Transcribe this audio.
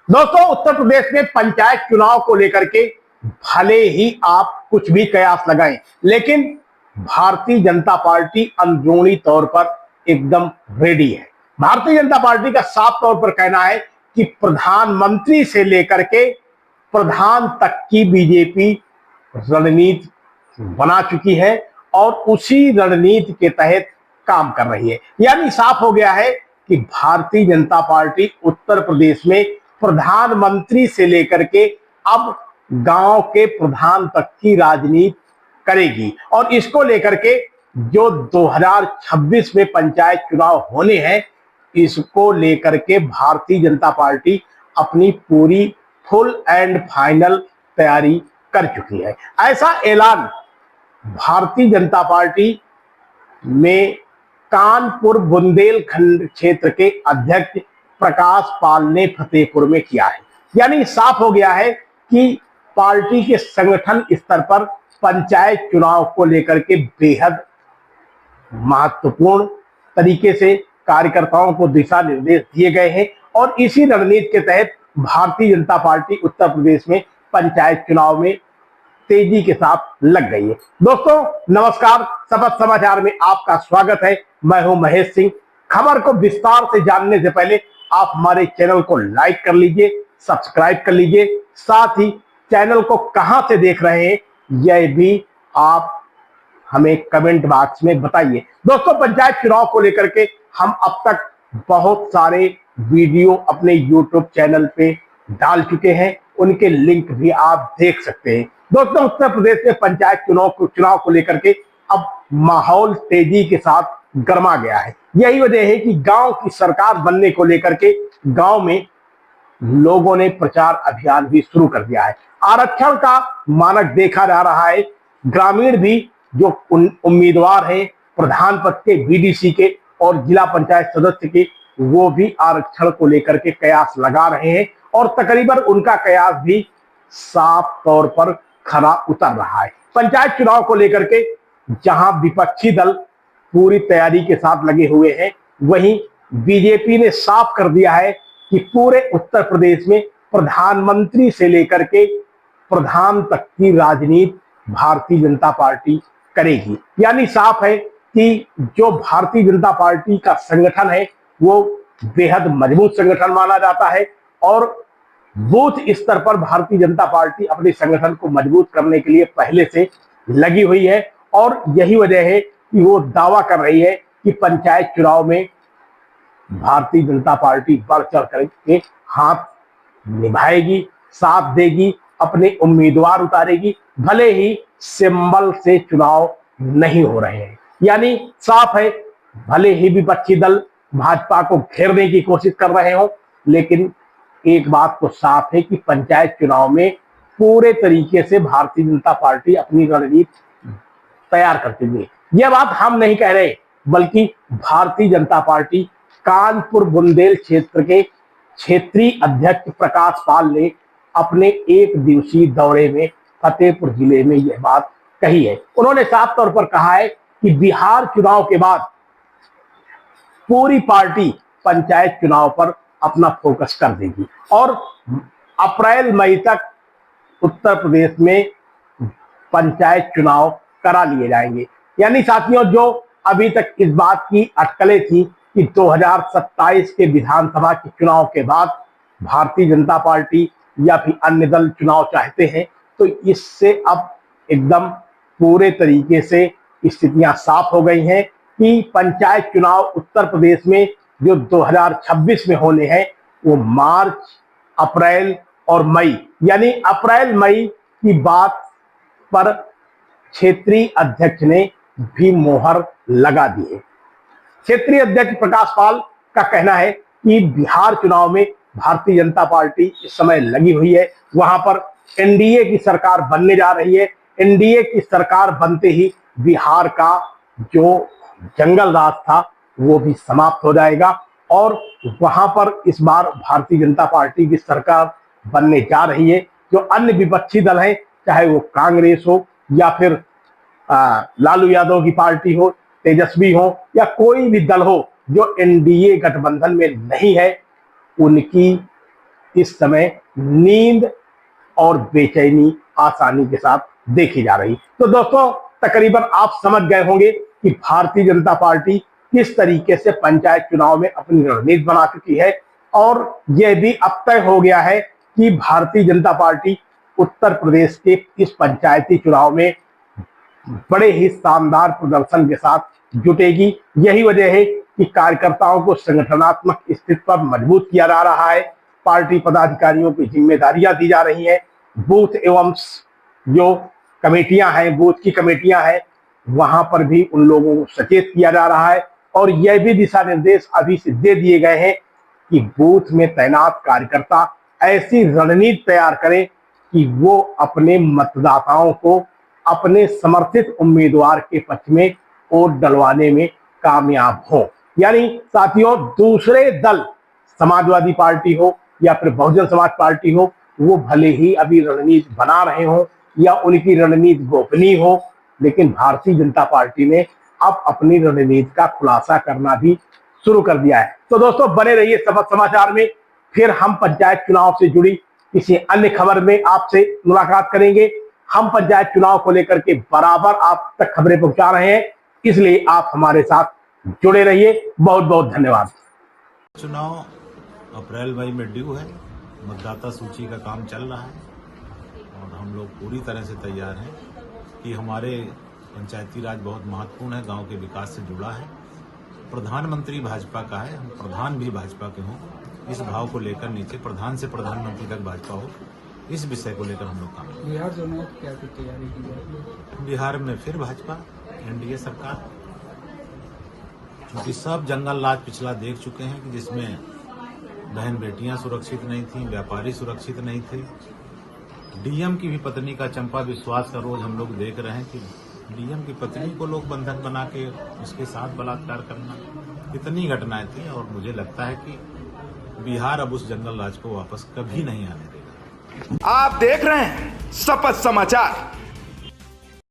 दोस्तों, उत्तर प्रदेश में पंचायत चुनाव को लेकर के भले ही आप कुछ भी कयास लगाएं, लेकिन भारतीय जनता पार्टी अंदरूनी तौर पर एकदम रेडी है। भारतीय जनता पार्टी का साफ तौर पर कहना है कि प्रधानमंत्री से लेकर के प्रधान तक की बीजेपी रणनीति बना चुकी है और उसी रणनीति के तहत काम कर रही है। यानी साफ हो गया है कि भारतीय जनता पार्टी उत्तर प्रदेश में प्रधानमंत्री से लेकर के अब गांव के प्रधान तक की राजनीति करेगी और इसको लेकर के जो 2026 में पंचायत चुनाव होने हैं, इसको लेकर के भारतीय जनता पार्टी अपनी पूरी फुल एंड फाइनल तैयारी कर चुकी है। ऐसा ऐलान भारतीय जनता पार्टी में कानपुर बुंदेलखंड क्षेत्र के अध्यक्ष प्रकाश पाल ने फतेहपुर में किया है। यानी साफ हो गया है कि पार्टी के संगठन स्तर पर पंचायत चुनाव को लेकर के बेहद महत्वपूर्ण तरीके से कार्यकर्ताओं को दिशा निर्देश दिए गए हैं और इसी रणनीति के तहत भारतीय जनता पार्टी उत्तर प्रदेश में पंचायत चुनाव में तेजी के साथ लग गई है। दोस्तों नमस्कार, शपथ समाचार में आपका स्वागत है। मैं हूं महेश सिंह। खबर को विस्तार से जानने से पहले आप हमारे चैनल को लाइक कर लीजिए, सब्सक्राइब कर लीजिए, साथ ही चैनल को कहां से देख रहे हैं यह भी आप हमें कमेंट बॉक्स में बताइए। दोस्तों, पंचायत चुनाव को लेकर के हम अब तक बहुत सारे वीडियो अपने YouTube चैनल पे डाल चुके हैं, उनके लिंक भी आप देख सकते हैं। दोस्तों, उत्तर प्रदेश में पंचायत चुनाव को लेकर के अब माहौल तेजी के साथ गर्मा गया है। यही वजह है कि गांव की सरकार बनने को लेकर के गांव में लोगों ने प्रचार अभियान भी शुरू कर दिया है। आरक्षण का मानक देखा जा रहा है। ग्रामीण भी जो उम्मीदवार हैं प्रधान पद के, बीडीसी के और जिला पंचायत सदस्य के, वो भी आरक्षण को लेकर के कयास लगा रहे हैं और तकरीबन उनका कयास भी साफ तौर पर खरा उतर रहा है। पंचायत चुनाव को लेकर के जहां विपक्षी दल पूरी तैयारी के साथ लगे हुए हैं, वहीं बीजेपी ने साफ कर दिया है कि पूरे उत्तर प्रदेश में प्रधानमंत्री से लेकर के प्रधान तक की राजनीति भारतीय जनता पार्टी करेगी। यानी साफ है कि जो भारतीय जनता पार्टी का संगठन है वो बेहद मजबूत संगठन माना जाता है और बूथ स्तर पर भारतीय जनता पार्टी अपने संगठन को मजबूत करने के लिए पहले से लगी हुई है और यही वजह है कि वो दावा कर रही है कि पंचायत चुनाव में भारतीय जनता पार्टी बढ़ चढ़ करके हाथ निभाएगी, साथ देगी, अपने उम्मीदवार उतारेगी, भले ही सिंबल से चुनाव नहीं हो रहे हैं। यानी साफ है, भले ही विपक्षी दल भाजपा को घेरने की कोशिश कर रहे हो, लेकिन एक बात तो साफ है कि पंचायत चुनाव में पूरे तरीके से भारतीय जनता पार्टी अपनी रणनीति तैयार करती है। यह बात हम नहीं कह रहे, बल्कि भारतीय जनता पार्टी कानपुर बुंदेल क्षेत्र के क्षेत्रीय अध्यक्ष प्रकाश पाल ने अपने एक दिवसीय दौरे में फतेहपुर जिले में यह बात कही है। उन्होंने साफ तौर पर कहा है कि बिहार चुनाव के बाद पूरी पार्टी पंचायत चुनाव पर अपना फोकस कर देगी और अप्रैल मई तक उत्तर प्रदेश में पंचायत चुनाव करा लिए जाएंगे। यानी साथियों, जो अभी तक इस बात की अटकलें थी कि 2027 के विधानसभा के चुनाव के बाद भारतीय जनता पार्टी या फिर अन्य दल चुनाव चाहते हैं, तो इससे अब एकदम पूरे तरीके से स्थितियां साफ हो गई हैं कि पंचायत चुनाव उत्तर प्रदेश में जो 2026 में होने हैं वो मार्च, अप्रैल और मई, यानी अप्रैल मई की बात पर क्षेत्रीय अध्यक्ष ने भी मोहर लगा दी है। क्षेत्रीय अध्यक्ष प्रकाश पाल का कहना है कि बिहार चुनाव में भारतीय जनता पार्टी इस समय लगी हुई है। वहां पर एनडीए की सरकार बनने जा रही है। एनडीए की सरकार बनते ही बिहार का जो जंगल राज था वो भी समाप्त हो जाएगा और वहां पर इस बार भारतीय जनता पार्टी की सरकार बनने जा रही है। जो अन्य विपक्षी दल हैं, चाहे वो कांग्रेस हो या फिर लालू यादव की पार्टी हो, तेजस्वी हो या कोई भी दल हो जो एनडीए गठबंधन में नहीं है, उनकी इस समय नींद और बेचैनी आसानी के साथ देखी जा रही। तो दोस्तों, तकरीबन आप समझ गए होंगे कि भारतीय जनता पार्टी किस तरीके से पंचायत चुनाव में अपनी रणनीति बना चुकी है, और यह भी अब तय हो गया है कि भारतीय जनता पार्टी उत्तर प्रदेश के इस पंचायती चुनाव में बड़े ही शानदार प्रदर्शन के साथ जुटेगी। यही वजह है कि कार्यकर्ताओं को संगठनात्मक स्थिति पर मजबूत किया जा रहा है, पार्टी पदाधिकारियों की जिम्मेदारियां दी जा रही हैं, बूथ एवं जो कमेटियां हैं, बूथ की कमेटियां हैं, वहां पर भी उन लोगों को सचेत किया जा रहा है, और यह भी दिशा निर्देश अभी से दे दिए गए हैं कि बूथ में तैनात कार्यकर्ता ऐसी रणनीति तैयार करें कि वो अपने मतदाताओं को अपने समर्थित उम्मीदवार के पक्ष में वोट डलवाने में कामयाब हो। यानी साथियों, दूसरे दल समाजवादी पार्टी हो या फिर बहुजन समाज पार्टी हो, वो भले ही अभी रणनीति बना रहे हो या उनकी रणनीति गोपनीय हो, लेकिन भारतीय जनता पार्टी ने अब अपनी रणनीति का खुलासा करना भी शुरू कर दिया है। तो दोस्तों, बने रहिए सबक समाचार में। फिर हम पंचायत चुनाव से जुड़ी किसी अन्य खबर में आपसे मुलाकात करेंगे। हम पंचायत चुनाव को लेकर के बराबर आप तक खबरें पहुंचा रहे हैं, इसलिए आप हमारे साथ जुड़े रहिए। बहुत बहुत धन्यवाद। चुनाव अप्रैल मई में ड्यू है, मतदाता सूची का काम चल रहा है और हम लोग पूरी तरह से तैयार हैं कि हमारे पंचायती राज बहुत महत्वपूर्ण है, गांव के विकास से जुड़ा है। प्रधानमंत्री भाजपा का है, हम प्रधान भी भाजपा के हों, इस भाव को लेकर नीचे प्रधान से प्रधानमंत्री तक भाजपा हो, इस विषय को लेकर हम लोग काम करें। बिहार चुनाव की क्या तैयारी की है? बिहार में फिर भाजपा, एनडीए सरकार, क्योंकि सब जंगल राज पिछला देख चुके हैं कि जिसमें बहन बेटियां सुरक्षित नहीं थी, व्यापारी सुरक्षित नहीं थे। डीएम की भी पत्नी का चंपा विश्वास का रोज हम लोग देख रहे हैं कि डीएम की पत्नी को लोग बंधक बना के उसके साथ बलात्कार करना, इतनी घटनाएं थी। और मुझे लगता है कि बिहार अब उस जंगल राज को वापस कभी नहीं आने देगा। आप देख रहे हैं शपथ समाचार।